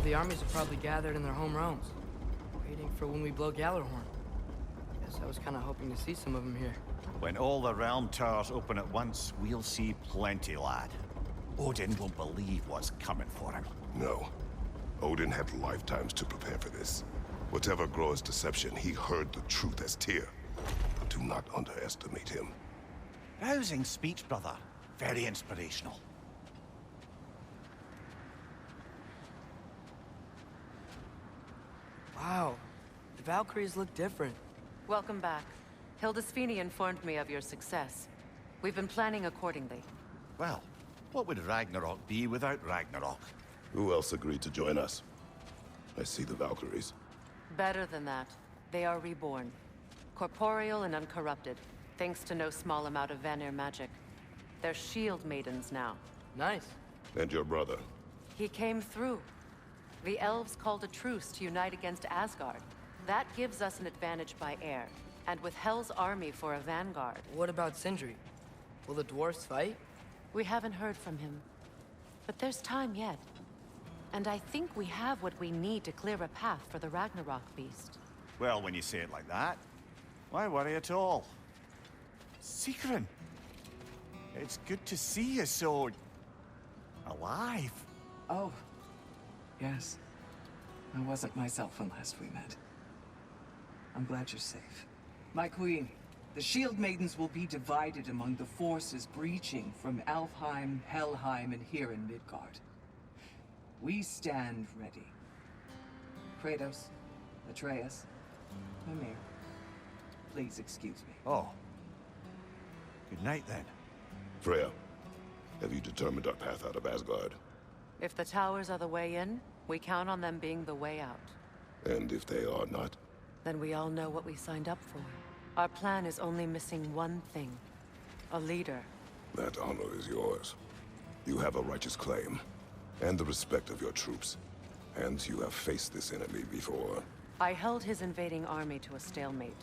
All the armies are probably gathered in their home realms, waiting for when we blow Gjallarhorn. Guess I was kind of hoping to see some of them here. When all the realm towers open at once, we'll see plenty, lad. Odin won't believe what's coming for him. No. Odin had lifetimes to prepare for this. Whatever Groa's deception, he heard the truth as Tyr. Do not underestimate him. Rousing speech, brother. Very inspirational. Wow, the Valkyries look different. Welcome back. Hildisvini informed me of your success. We've been planning accordingly. Well, what would Ragnarok be without Ragnarok? Who else agreed to join us? I see the Valkyries. Better than that. They are reborn. Corporeal and uncorrupted, thanks to no small amount of Vanir magic. They're shield maidens now. Nice. And your brother? He came through. The elves called a truce to unite against Asgard. That gives us an advantage by air, and with Hel's army for a vanguard. What about Sindri? Will the dwarves fight? We haven't heard from him. But there's time yet. And I think we have what we need to clear a path for the Ragnarok beast. Well, when you say it like that, why worry at all? Sigrun! It's good to see you so... alive. Oh, yes. I wasn't myself when last we met. I'm glad you're safe. My queen, the Shield Maidens will be divided among the forces breaching from Alfheim, Helheim, and here in Midgard. We stand ready. Kratos, Atreus, Mimir, please excuse me. Oh. Good night, then. Freya, have you determined our path out of Asgard? If the towers are the way in, we count on them being the way out. And if they are not? Then we all know what we signed up for. Our plan is only missing one thing. A leader. That honor is yours. You have a righteous claim, and the respect of your troops. And you have faced this enemy before. I held his invading army to a stalemate.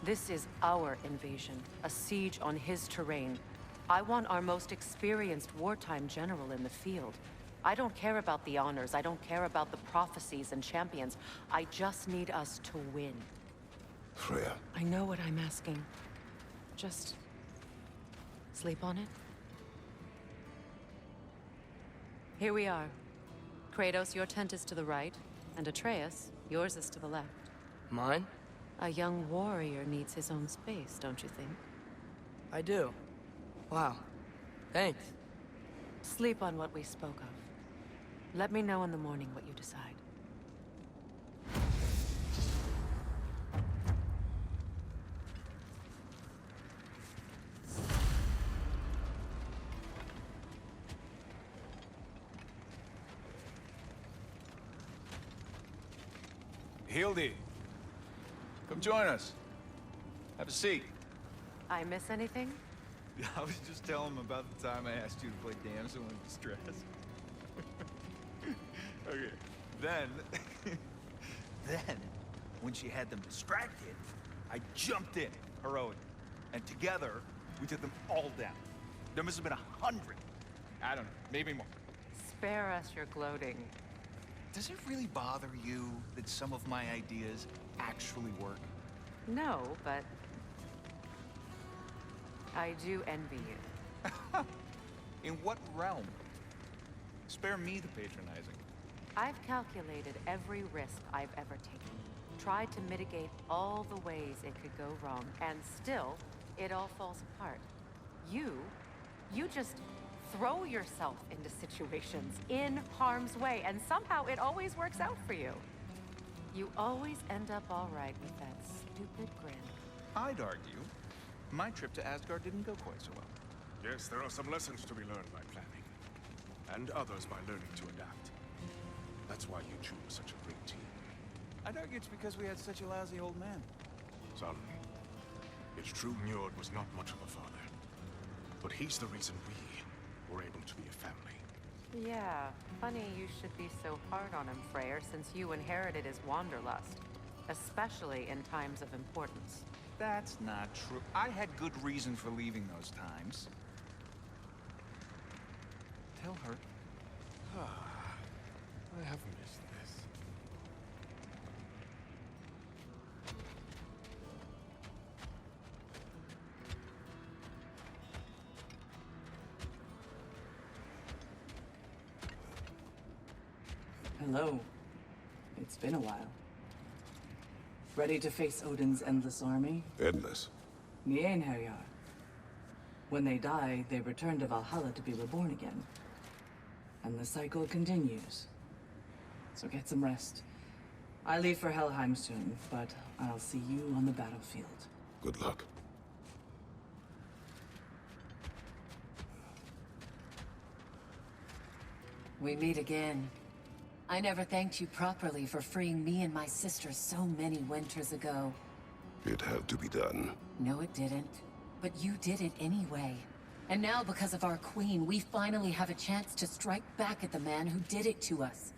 This is our invasion, a siege on his terrain. I want our most experienced wartime general in the field. I don't care about the honors, I don't care about the prophecies and champions. I just need us to win. Freya. I know what I'm asking. Just... sleep on it? Here we are. Kratos, your tent is to the right, and Atreus, yours is to the left. Mine? A young warrior needs his own space, don't you think? I do. Wow. Thanks. Sleep on what we spoke of. Let me know in the morning what you decide. Hildy, come join us. Have a seat. I miss anything? I was just telling him about the time I asked you to play damsel in distress. Okay, then, when she had them distracted, I jumped in, heroic, and together, we took them all down. There must have been 100. I don't know, maybe more. Spare us your gloating. Does it really bother you that some of my ideas actually work? No, but... I do envy you. In what realm? Spare me the patronizing. I've calculated every risk I've ever taken. Tried to mitigate all the ways it could go wrong, and still, it all falls apart. You just throw yourself into situations in harm's way, and somehow it always works out for you. You always end up all right with that stupid grin. I'd argue my trip to Asgard didn't go quite so well. Yes, there are some lessons to be learned by planning, and others by learning to adapt. That's why you choose such a great team. I'd argue it's because we had such a lousy old man. Son, it's true Njord was not much of a father, but he's the reason we were able to be a family. Yeah, funny you should be so hard on him, Freyr, since you inherited his wanderlust. Especially in times of importance. That's not true. I had good reason for leaving those times. Tell her. I have missed Hello. It's been a while. Ready to face Odin's endless army? Endless. The Einherjar. When they die, they return to Valhalla to be reborn again. And the cycle continues. So get some rest. I leave for Helheim soon, but I'll see you on the battlefield. Good luck. We meet again. I never thanked you properly for freeing me and my sister so many winters ago. It had to be done. No, it didn't. But you did it anyway. And now, because of our queen, we finally have a chance to strike back at the man who did it to us.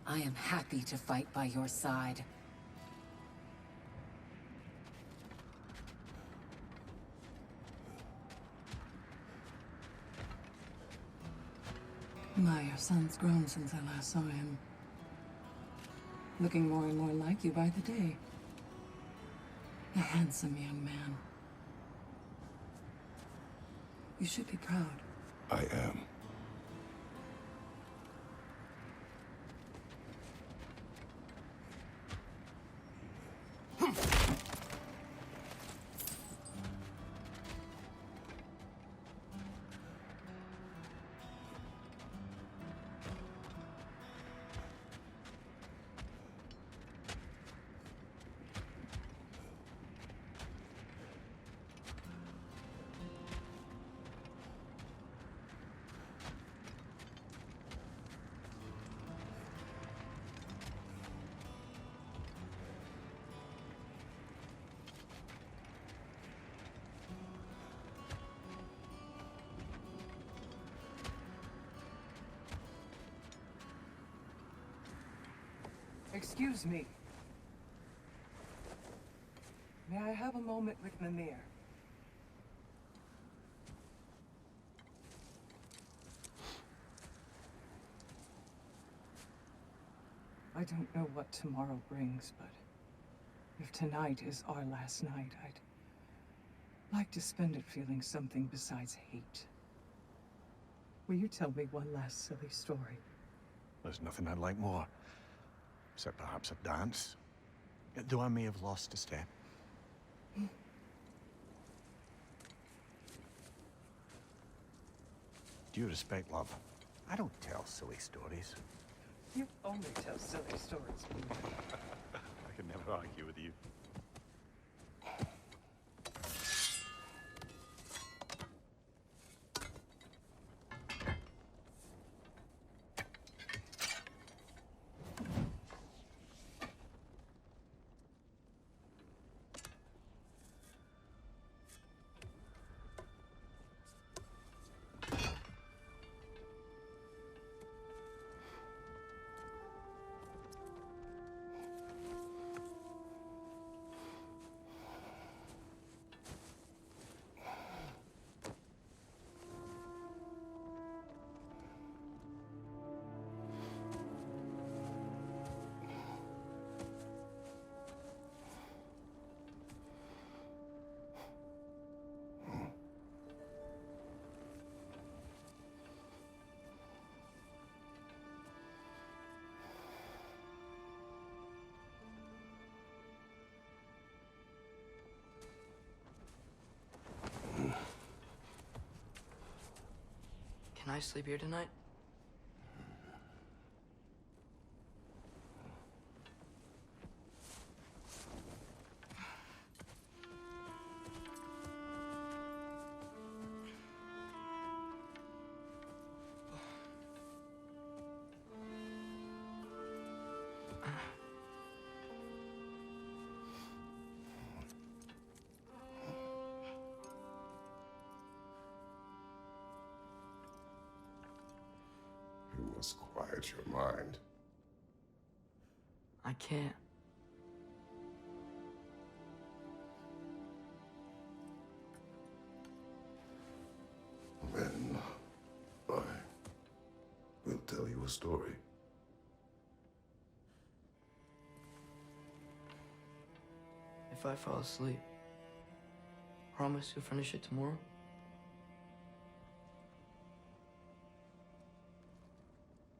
I am happy to fight by your side. Your son's grown since I last saw him. Looking more and more like you by the day. A handsome young man. You should be proud. I am. Excuse me. May I have a moment with Mimir? I don't know what tomorrow brings, but if tonight is our last night, I'd like to spend it feeling something besides hate. Will you tell me one last silly story? There's nothing I'd like more. Except perhaps a dance. Though I may have lost a step. Due respect, love, I don't tell silly stories. You only tell silly stories. I can never argue with you. Can I sleep here tonight? You must quiet your mind. I can't. Then I will tell you a story. If I fall asleep, promise you'll finish it tomorrow?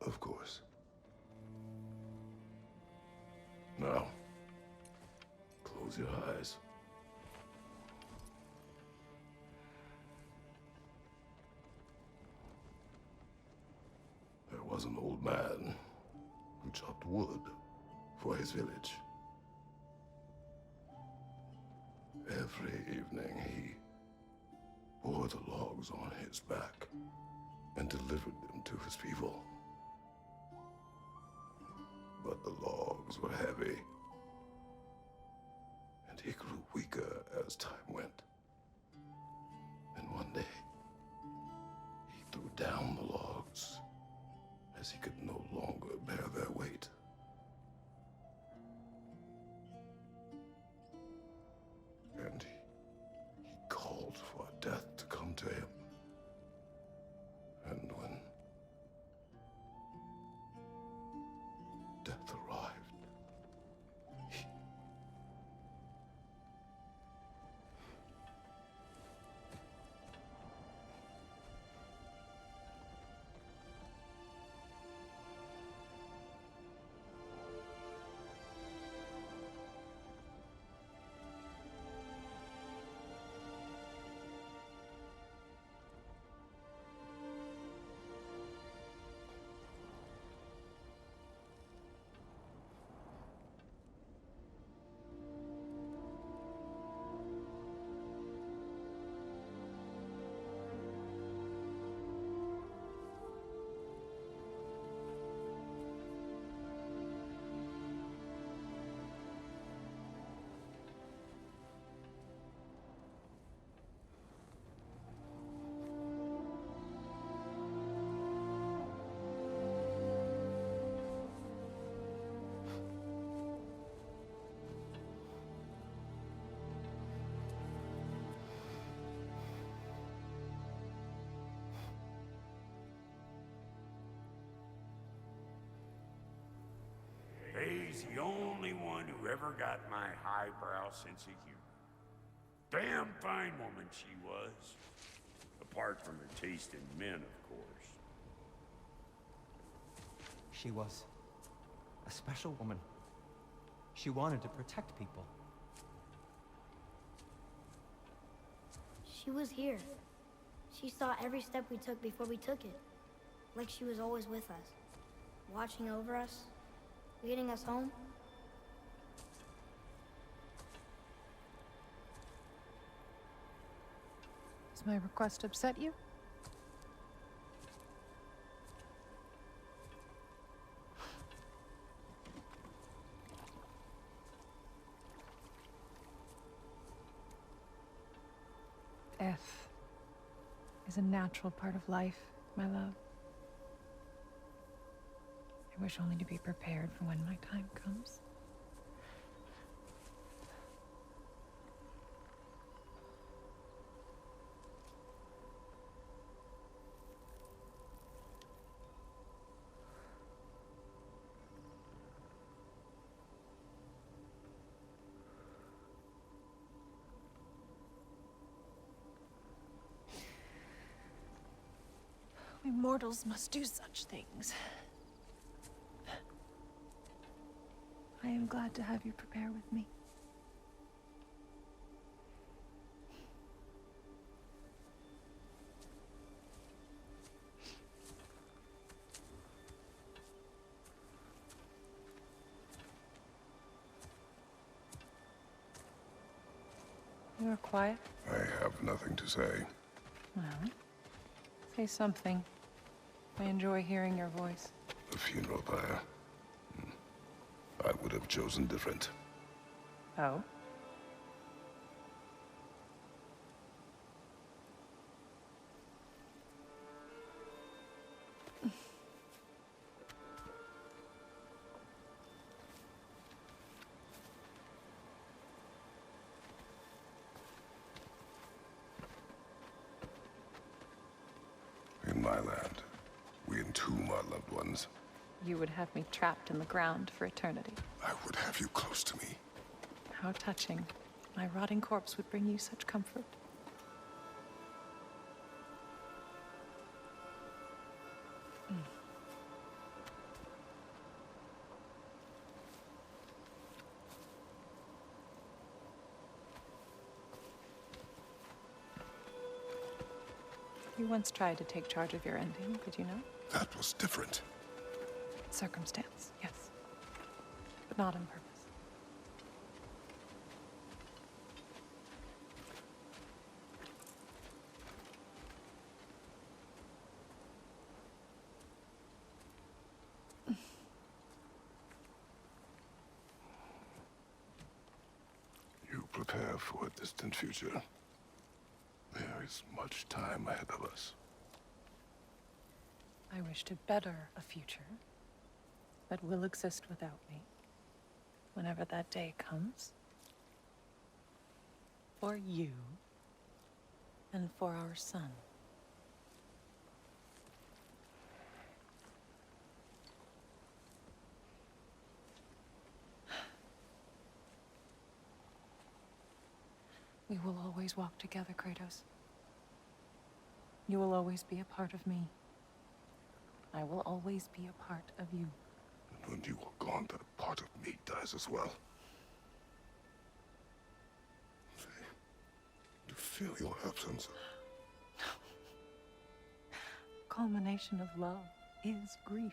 Of course. Now, close your eyes. There was an old man who chopped wood for his village. Every evening he bore the logs on his back and delivered them to his people. But the logs were heavy, and he grew weaker as time went. And one day, he threw down the logs as he could no longer bear their weight. And he called for death to come to him. And when death arrived, Faye's the only one who ever got my highbrow sense of humor. Damn fine woman she was. Apart from her taste in men, of course. She was a special woman. She wanted to protect people. She was here. She saw every step we took before we took it. Like she was always with us. Watching over us. Leading us home. Does my request upset you? Death is a natural part of life, my love. I wish only to be prepared for when my time comes. We mortals must do such things. I am glad to have you prepare with me. You are quiet? I have nothing to say. Well, say something. I enjoy hearing your voice. The funeral pyre. I would have chosen different. Oh? In my land, we entomb our loved ones. You would have me trapped in the ground for eternity. I would have you close to me. How touching. My rotting corpse would bring you such comfort. You once tried to take charge of your ending, did you know? That was different. Circumstance, yes. But not on purpose. You prepare for a distant future. There is much time ahead of us. I wish to better a future that will exist without me, whenever that day comes. For you, and for our son. We will always walk together, Kratos. You will always be a part of me. I will always be a part of you. And when you are gone, that part of me dies as well. Faye, to feel your absence. Culmination of love is grief.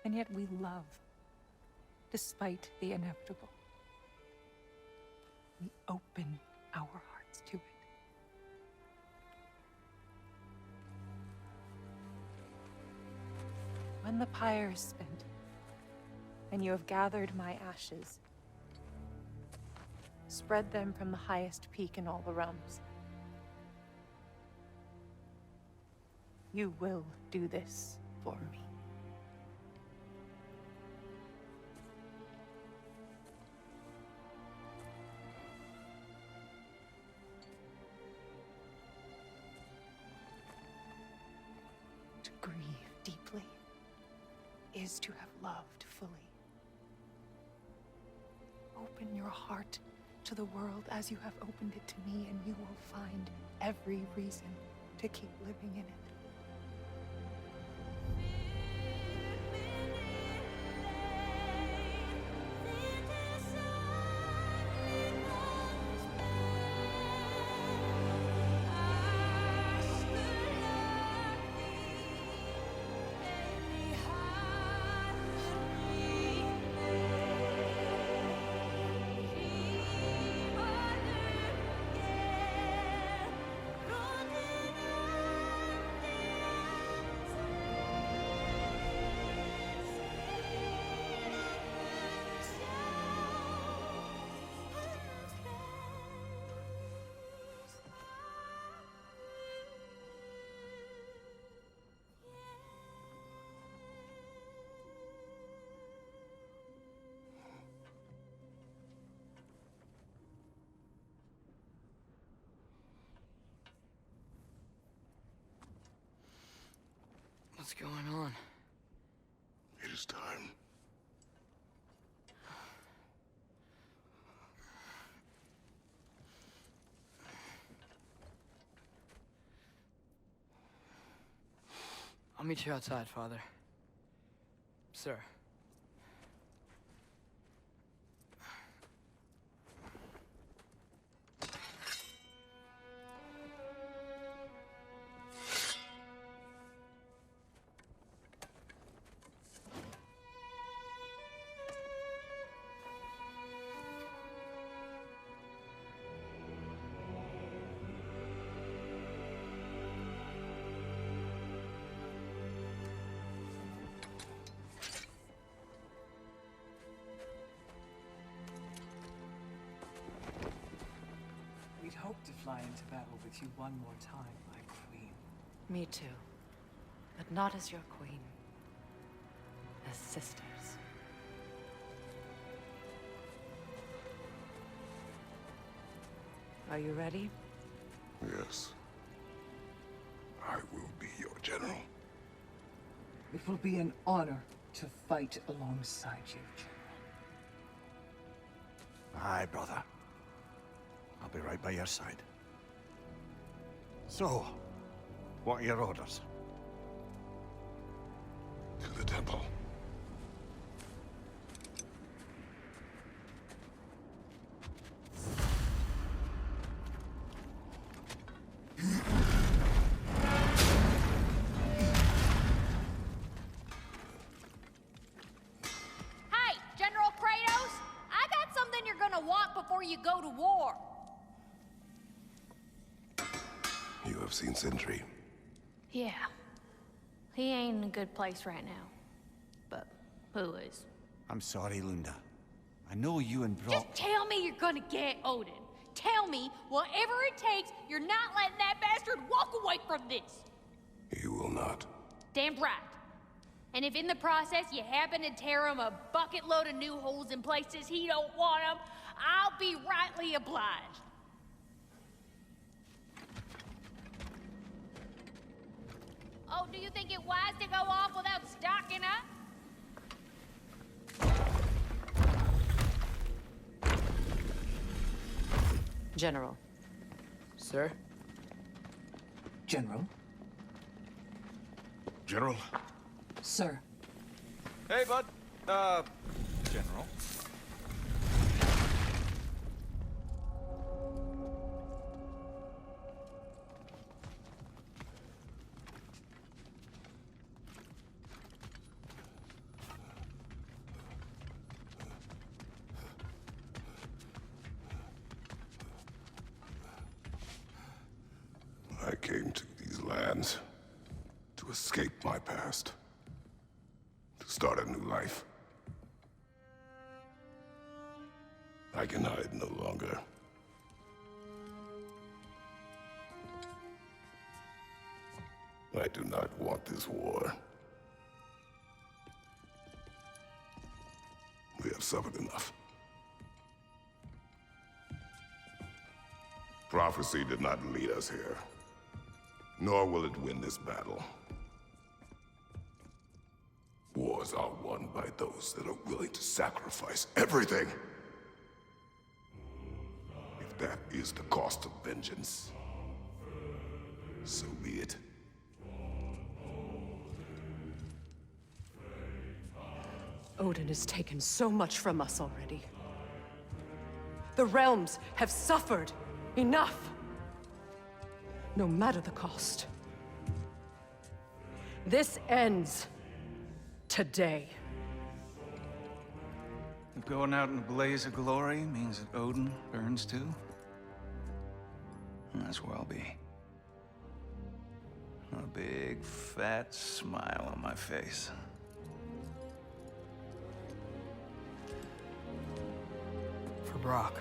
And yet we love, despite the inevitable. We open our hearts to it. When the pyre is spent, and you have gathered my ashes, spread them from the highest peak in all the realms. You will do this for me. To grieve deeply is to have loved fully. Open your heart to the world as you have opened it to me, and you will find every reason to keep living in it. What's going on? It is time. I'll meet you outside, Father. Sir. We'd hoped to fly into battle with you one more time, my queen. Me too. But not as your queen. As sisters. Are you ready? Yes. I will be your general. It will be an honor to fight alongside you, General. Aye, brother. I'll be right by your side. So, what are your orders? To the temple. have seen Sindri. Yeah. He ain't in a good place right now. But who is? I'm sorry, Lunda. I know you and Brock... Just tell me you're gonna get Odin. Tell me, whatever it takes, you're not letting that bastard walk away from this. You will not. Damn right. And if in the process you happen to tear him a bucket load of new holes in places he don't want them, I'll be rightly obliged. Oh, do you think it wise to go off without stocking up? General. Sir? General? General? Sir. Hey, bud. General. I came to these lands to escape my past, to start a new life. I can hide no longer. I do not want this war. We have suffered enough. Prophecy did not lead us here, nor will it win this battle. Wars are won by those that are willing to sacrifice everything. If that is the cost of vengeance, so be it. Odin has taken so much from us already. The realms have suffered enough. No matter the cost. This ends today. If going out in a blaze of glory means that Odin burns too, that's where I'll be. A big, fat smile on my face. For Brock.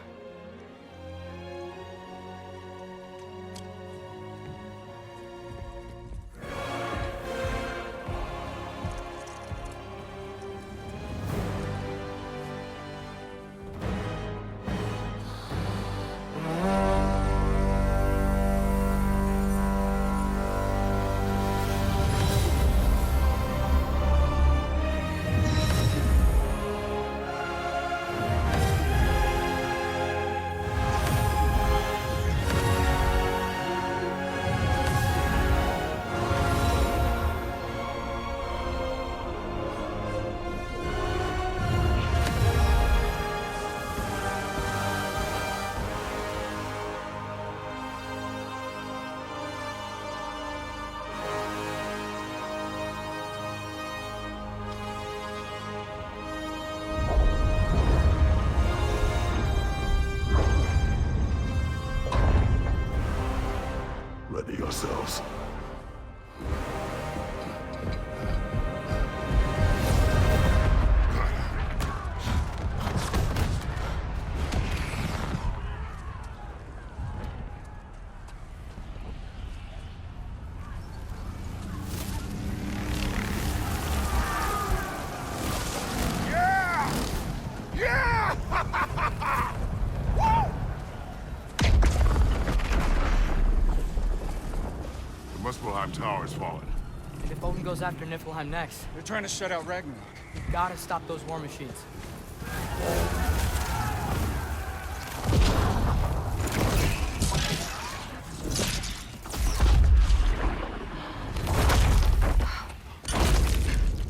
Ready yourselves. The tower has fallen. And if Odin goes after Niflheim next... They're trying to shut out Ragnarok. We've gotta stop those war machines.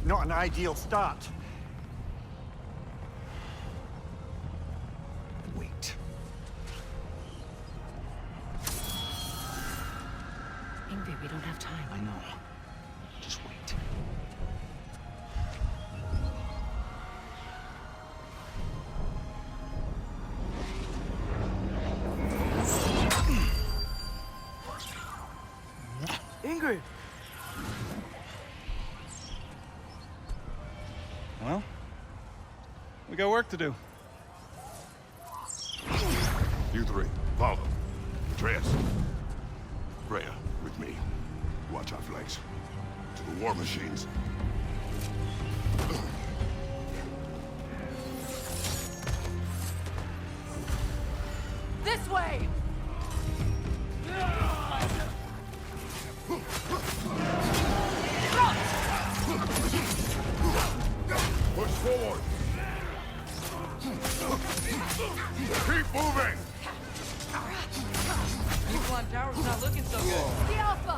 Not an ideal start. Wait. Ingrid, we don't have time. I know. Just wait. Well, we got work to do. You three, follow. Atreus. Freya, with me. Watch our flanks. To the war machines. This way! Push forward! Keep moving! People on tower's not looking so good. The Alpha!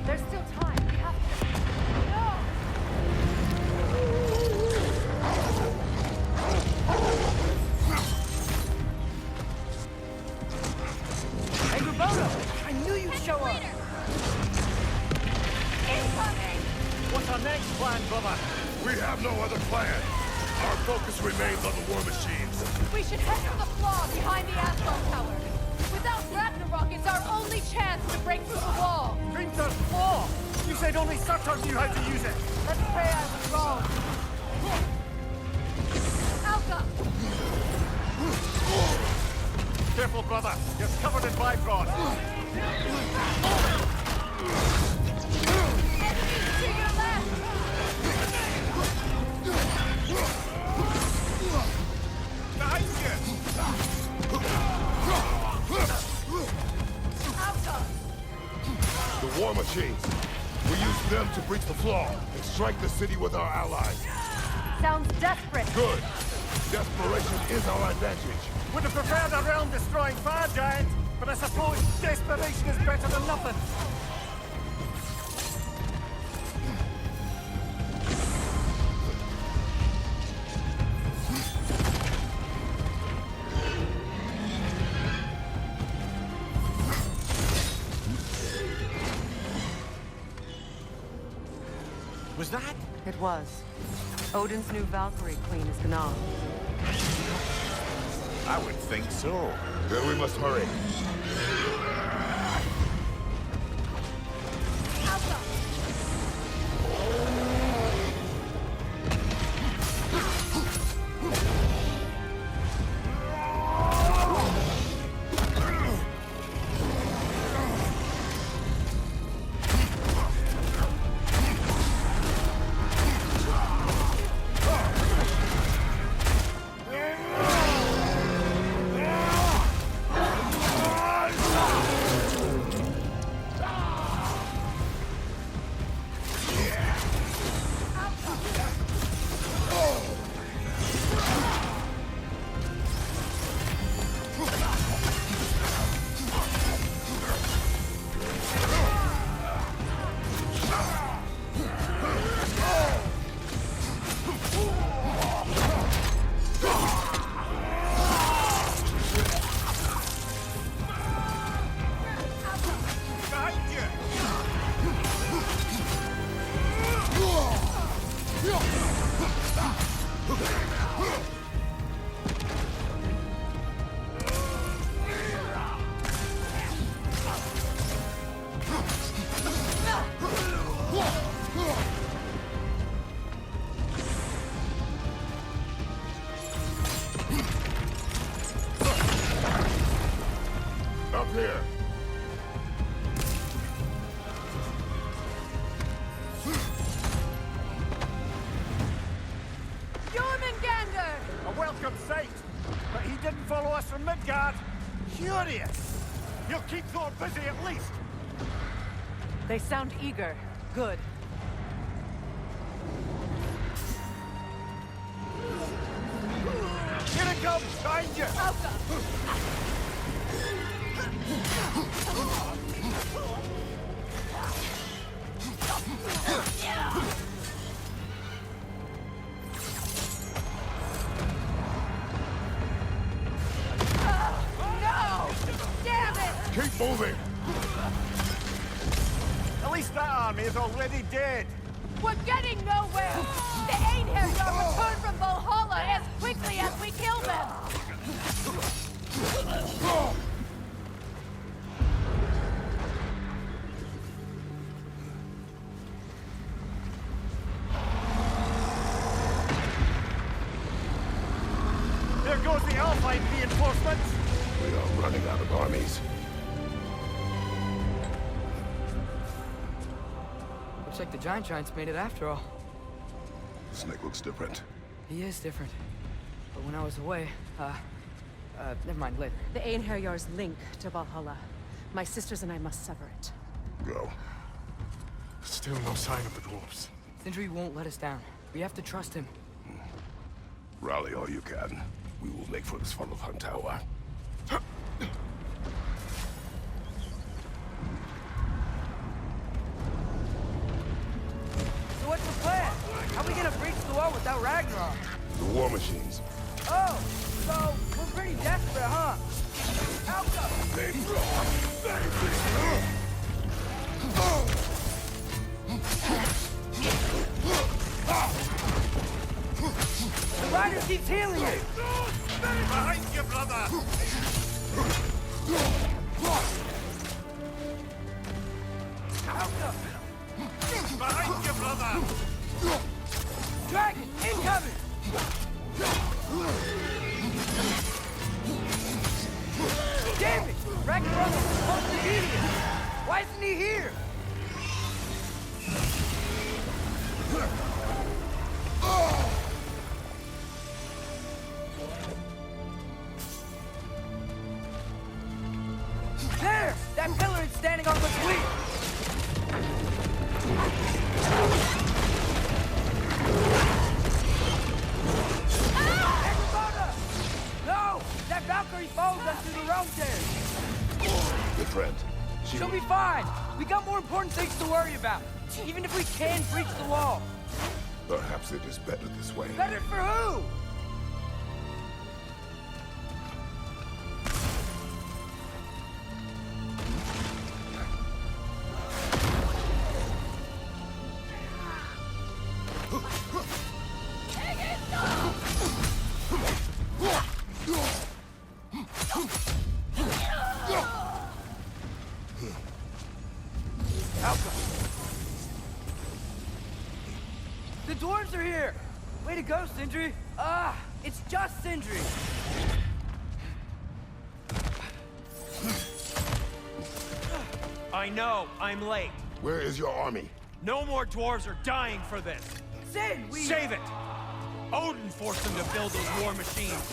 There's still time. We have to... No! Hey, Rabono! I knew you'd show up! Incoming! What's our next plan, brother? We have no other plan. Our focus remains on the war machines. We should head for the flaw behind the asphalt tower. Without Ragnarok, it's our only chance to break through the wall. Hrimthur's flaw! You said only Surtur knew how to use it! Let's pray I was wrong. Alka! Careful, brother. You're covered in bifrost. Enemies to your left! Behind you! Alka! The war machines. We use them to breach the flaw and strike the city with our allies. Sounds desperate. Good. Desperation is our advantage. Would have preferred a realm-destroying fire giant, but I suppose desperation is better than nothing. Was that? It was. Odin's new Valkyrie queen is Gná. I would think so. Then we must hurry. Up here. A welcome sight. But he didn't follow us from Midgard. Curious. He'll keep Thor busy at least. They sound eager. Good. Here it comes, behind you. Alka! No! Damn it! Keep moving. At least that army is already dead. We're getting nowhere! The Einherjar return from Valhalla as quickly as we kill them! reinforcements? We are running out of armies. Looks like the giants made it after all. Snake looks different. He is different. But when I was away, never mind, later. The Einherjar's link to Valhalla. My sisters and I must sever it. Go. Still no sign of the dwarves. Sindri won't let us down. We have to trust him. Rally all you can. We will make for the Svartalfheim tower. So what's the plan? How are we gonna breach the wall without Ragnarok? The war machines. Oh, so we're pretty desperate, huh? Alka! The rider keeps healing it! Behind you, brother! Alka! Behind you, brother! Dragon, incoming! Damn it! Ragnarok was supposed to be here! Why isn't he here? There! That pillar is standing on what's weak! No! That Valkyrie follows us through the realm there! Good friend. She'll be fine! We got more important things to worry about! Even if we can breach the wall! Perhaps it is better this way. Better for who? The dwarves are here! Way to go, Sindri! Ah, it's just Sindri! I know, I'm late. Where is your army? No more dwarves are dying for this. Sin, we... Save it! Odin forced them to build those war machines.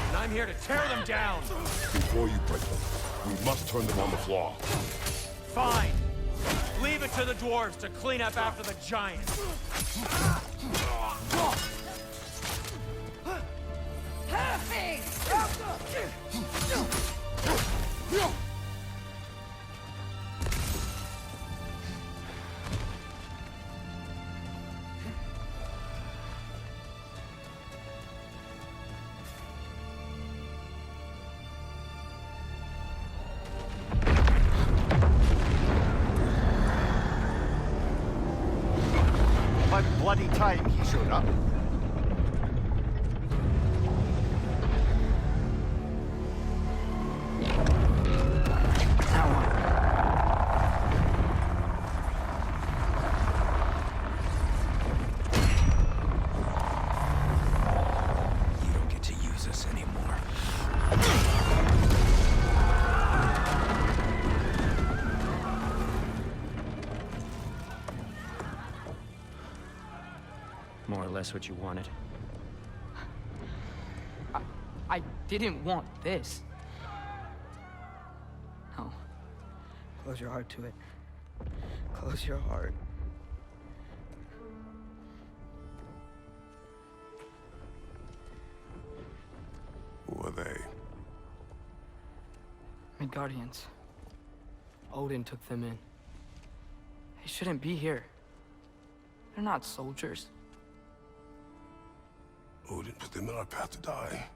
And I'm here to tear them down. Before you break them, we must turn them on the flaw. Fine. Leave it to the dwarves to clean up after the giants. By bloody time he showed up. You don't get to use us anymore. More or less what you wanted. I didn't want this. No. Close your heart to it. Close your heart. Who are they? Midguardians. Odin took them in. They shouldn't be here. They're not soldiers. Odin put them in our path to die.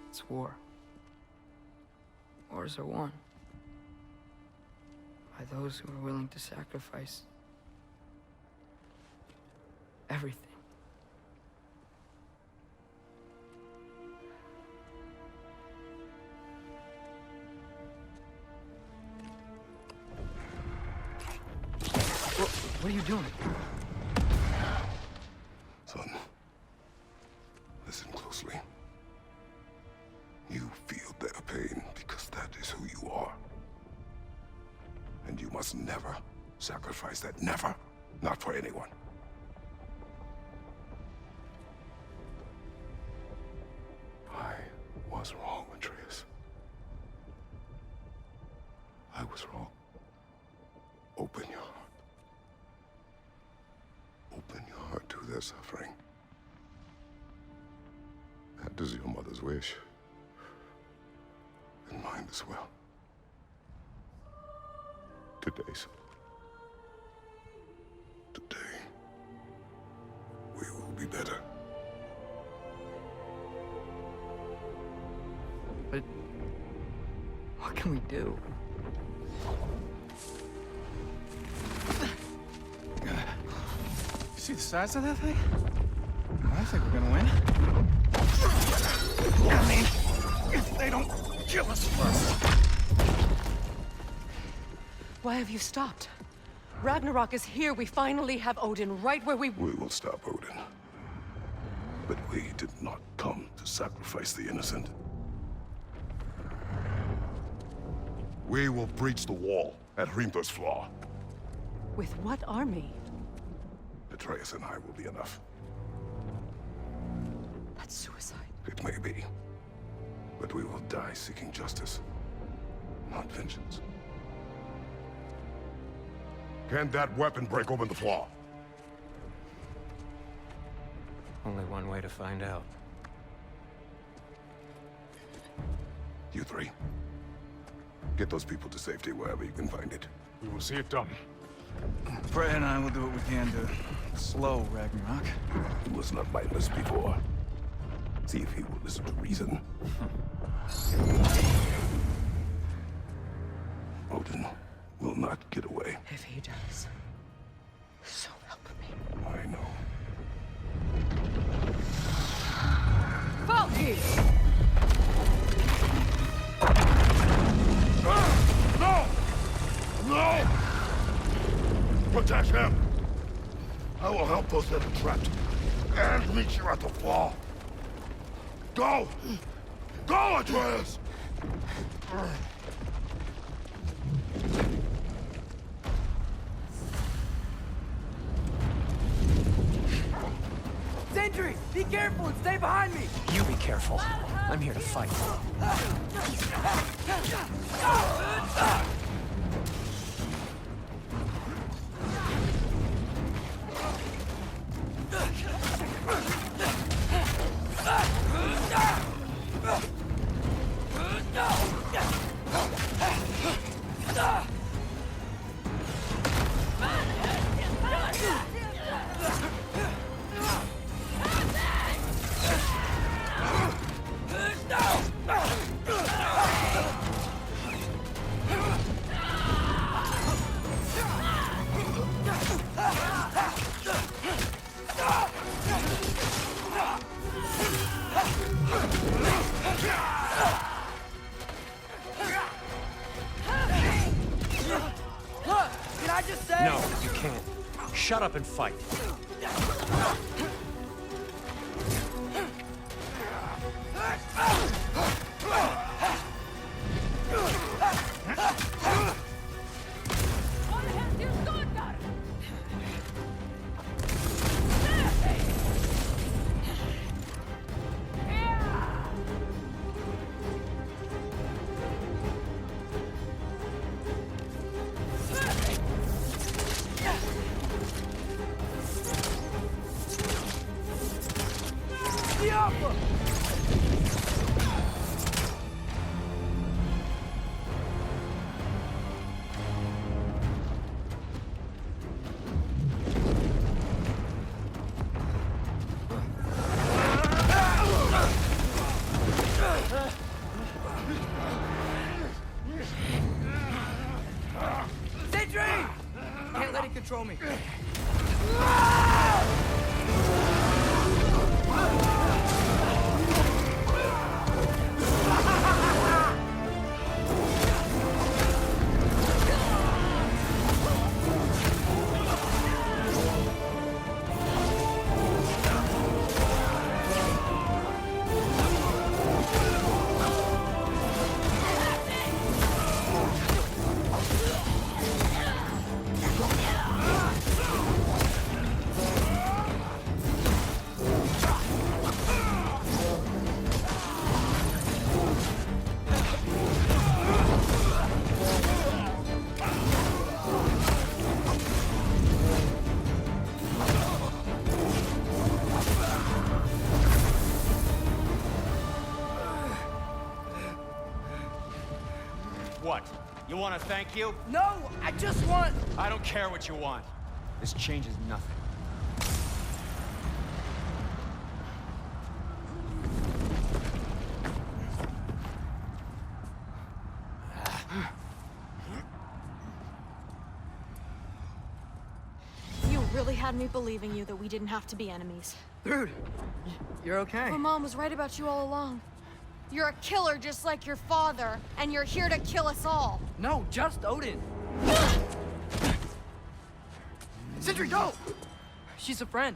It's war. Wars are won by those who are willing to sacrifice everything. What are you doing? Son, must never sacrifice that. Never. Not for anyone. I was wrong, Atreus. I was wrong. Open your heart. Open your heart to their suffering. That is your mother's wish. And mine as well. Today, son. Today, we will be better. But what can we do? See the size of that thing? I think we're gonna win. I mean, if they don't kill us first. Why have you stopped? Ragnarok is here. We finally have Odin right where we... We will stop Odin. But we did not come to sacrifice the innocent. We will breach the wall at Hrimthor's flaw. With what army? Atreus and I will be enough. That's suicide. It may be. But we will die seeking justice, not vengeance. Can that weapon break open the flaw? Only one way to find out. You three. Get those people to safety wherever you can find it. We will see it done. Freya and I will do what we can to slow Ragnarok. He was not mindless before. See if he will listen to reason. Odin will not get away. If he does, so help me. I know. Valkyries! No! No! Protect him! I will help those that are trapped. And meet you at the flaw. Go! Go, Atreus! Sentry! Be careful and stay behind me! You be careful. I'm here to fight. No, you can't. Shut up and fight. Can't let it control me. What? You want to thank you? No, I just want... I don't care what you want. This changes nothing. You really had me believing you that we didn't have to be enemies. Thrûd, you're okay. My mom was right about you all along. You're a killer just like your father, and you're here to kill us all. No, just Odin. Sindri, go! She's a friend.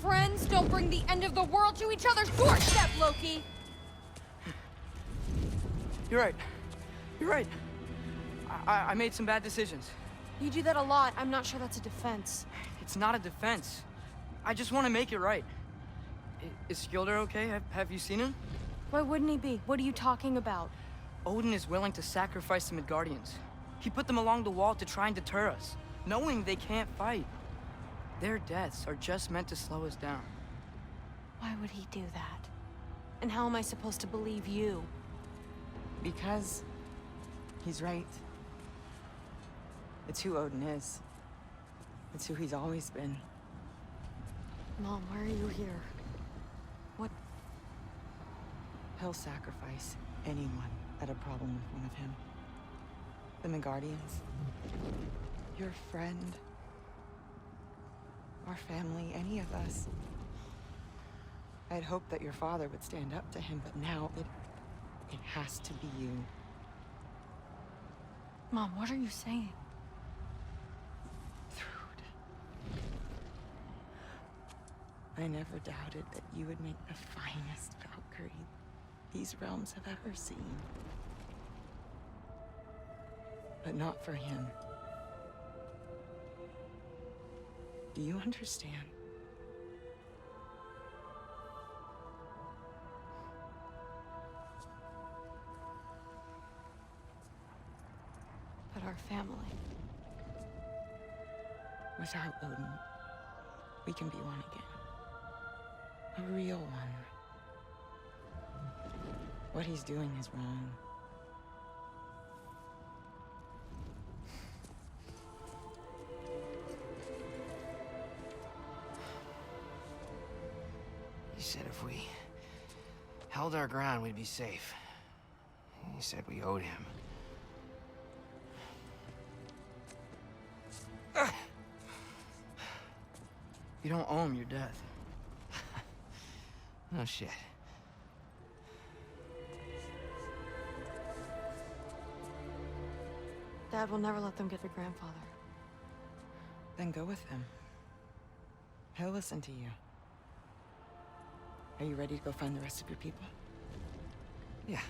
Friends don't bring the end of the world to each other's doorstep, Loki! You're right. You're right. I made some bad decisions. You do that a lot. I'm not sure that's a defense. It's not a defense. I just want to make it right. Is Skilder okay? Have you seen him? Why wouldn't he be? What are you talking about? Odin is willing to sacrifice the midguardians. He put them along the wall to try and deter us, knowing they can't fight. Their deaths are just meant to slow us down. Why would he do that? And how am I supposed to believe you? Because he's right. It's who Odin is. It's who he's always been. Mom, why are you here? What? He'll sacrifice anyone at a problem with one of him. The midguardians. Your friend. Our family, any of us. I'd hoped that your father would stand up to him, but now it has to be you. Mom, what are you saying? Thrûd. I never doubted that you would make the finest Valkyrie these realms have ever seen. But not for him. Do you understand? But our family. Without Odin, we can be one again. A real one. What he's doing is wrong. He said if we held our ground, we'd be safe. He said we owed him. You don't owe him your death. No shit. Dad will never let them get their grandfather. Then go with him. He'll listen to you. Are you ready to go find the rest of your people? Yeah.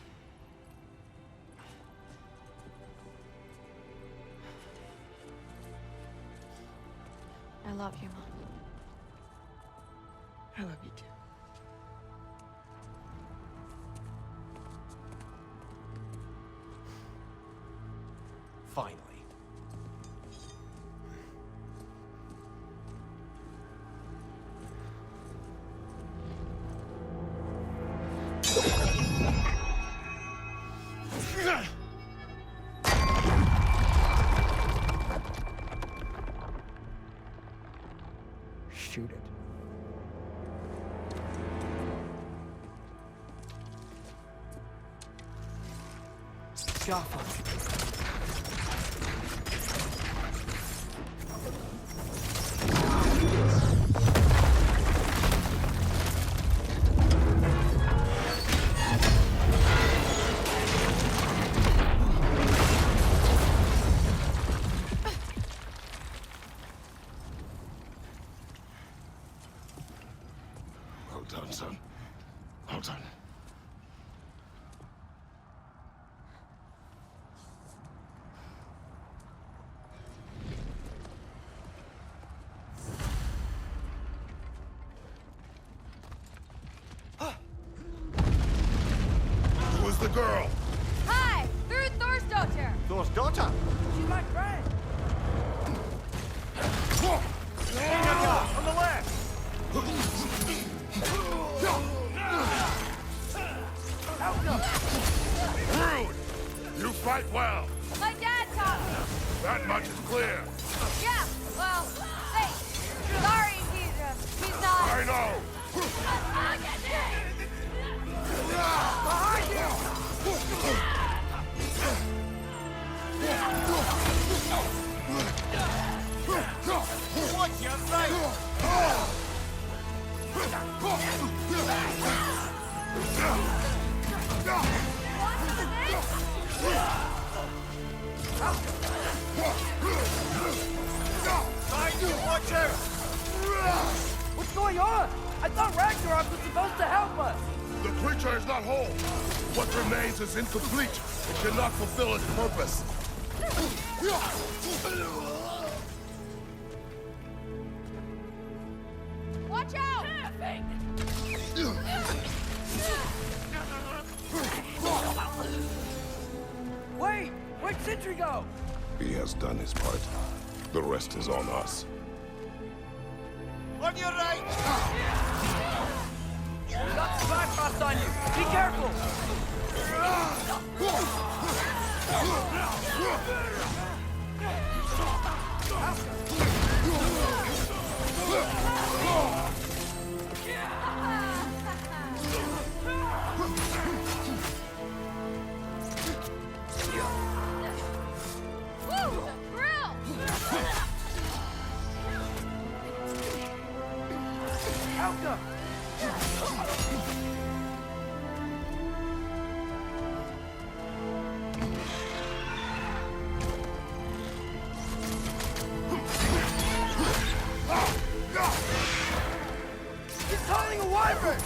I love you, Mom. I love you too. Finally. Shoot it. Jaffa. Well done, son. Well done. Who was the girl? Hi! Thrûd Thor's daughter! Thor's daughter? She's my friend. On the left! Thrûd! fight well. My dad taught me. That much is clear. Yeah, well, hey, sorry, he's not. I know. Behind you! Watch your right! Watch out! What's going on? I thought Ragnarok was supposed to help us! The creature is not whole. What remains is incomplete. It cannot fulfill its purpose. Watch out! Wait! Where'd Sindri go? He has done his part. The rest is on us. On your right! Got Svartalfheim on you! Be careful! Woo! Grill! Alka! He's calling a wyvern!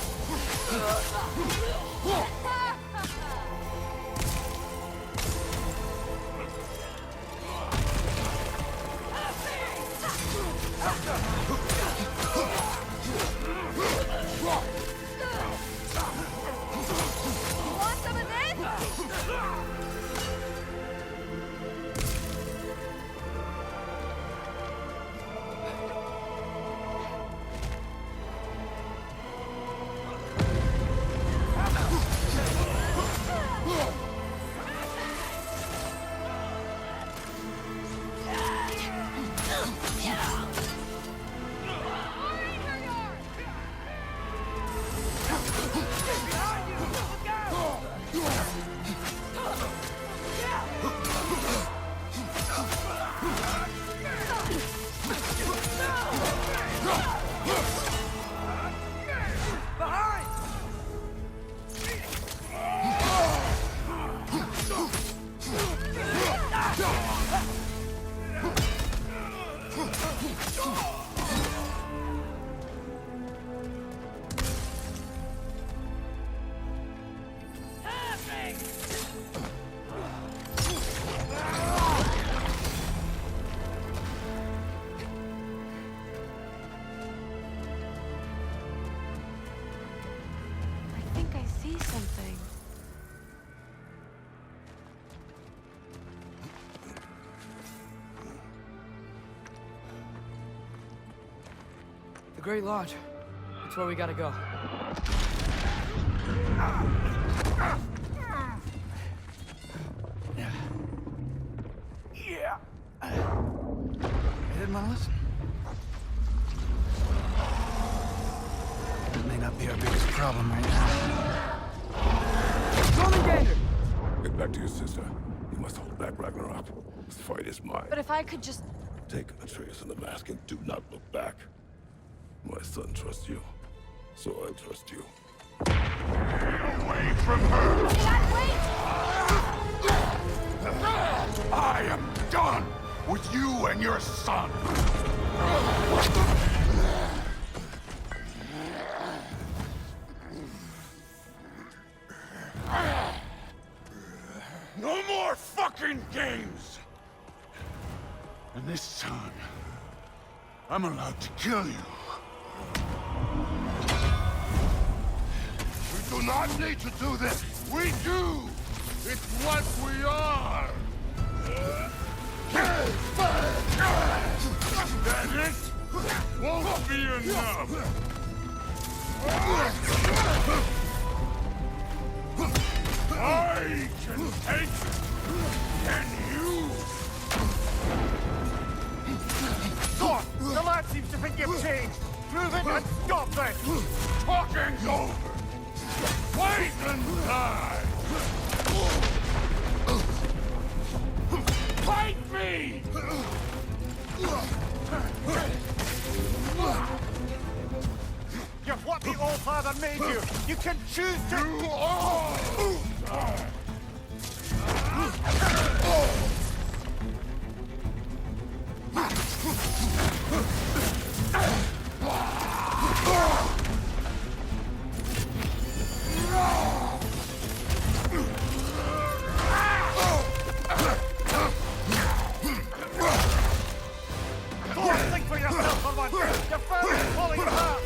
Want some of this? The Great Lodge. It's where we gotta go. Yeah. You didn't want to listen? That may not be our biggest problem right now. Gander! Get back to your sister. You must hold back Ragnarok. This fight is mine. But if I could just... Take Atreus in the mask and do not look back. My son trusts you, so I trust you. Away from her! I am done with you and your son! No more fucking games! And this time, I'm allowed to kill you. We do not need to do this. We do. It's what we are. That it won't be enough. I can take God made you. You can choose to... You are... Thor, think for yourself for once. Your father's pulling you up.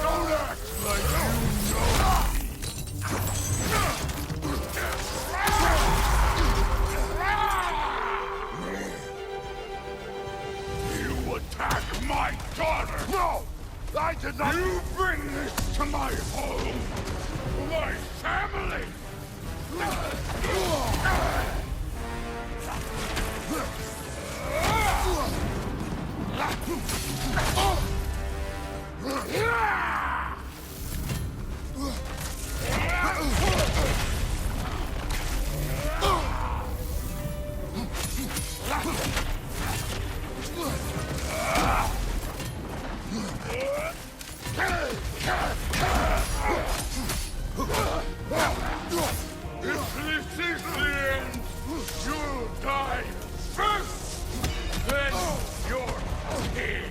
Don't act like you know me. You attack my daughter! No! I did not... You bring this to my home! My family! If this is the end, you'll die first, then your king.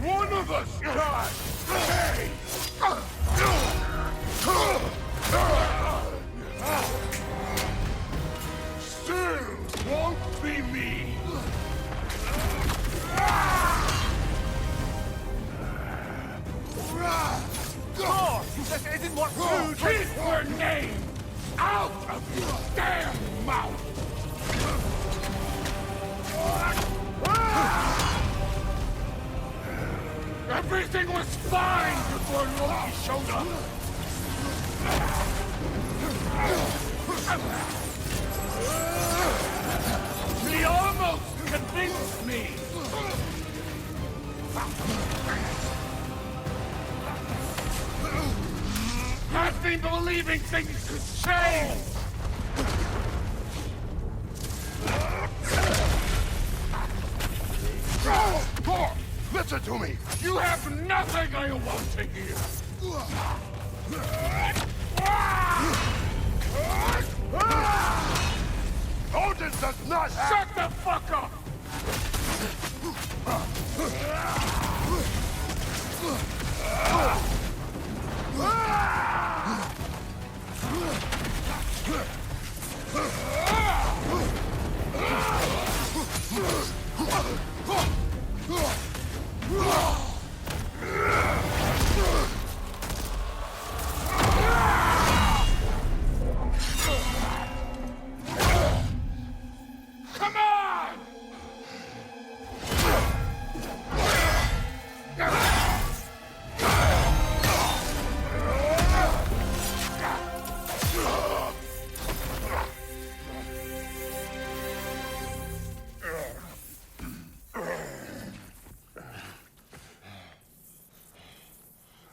One of us died! Still won't be me! Thor! This isn't what Thrûd... Keep her name out of your damn mouth! Everything was fine before Loki showed up! He almost convinced me! I've been believing things could change! Thor, listen to me! You have nothing I want to hear! Odin does not have... Shut the fuck up! Come on!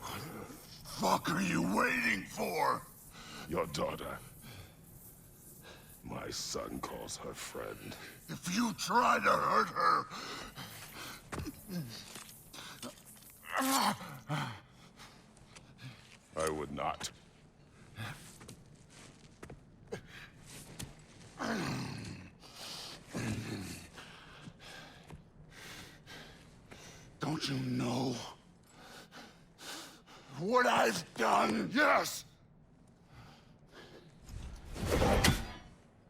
What the fuck are you waiting for? Your daughter. My son calls her friend. If you try to hurt her... I would not. Don't you know what I've done? Yes!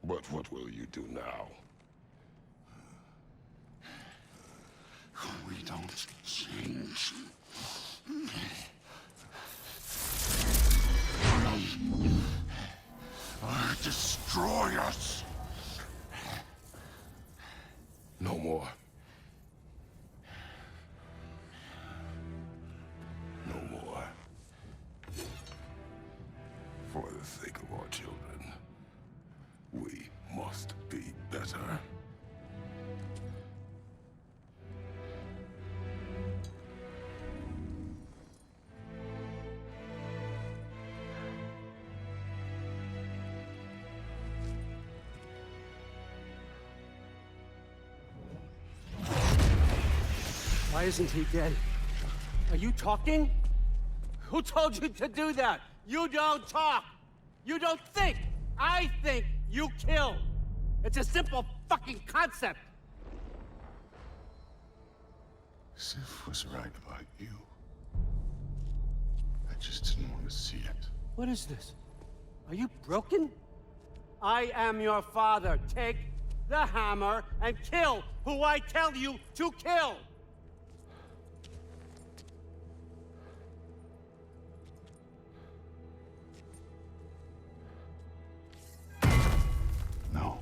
But what will you do now? We don't change. Destroy us! No more. No more. For the sake of our children, we must be better. Why isn't he dead? Are you talking? Who told you to do that? You don't talk! You don't think! I think, you kill! It's a simple fucking concept! Sif was right about you. I just didn't want to see it. What is this? Are you broken? I am your father. Take the hammer and kill who I tell you to kill! No.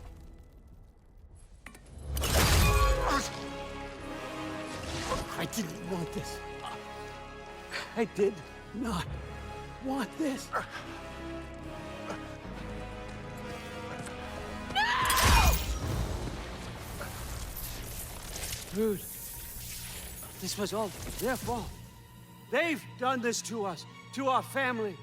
I didn't want this. I did not want this. Dude, this was all their fault. They've done this to us, to our family.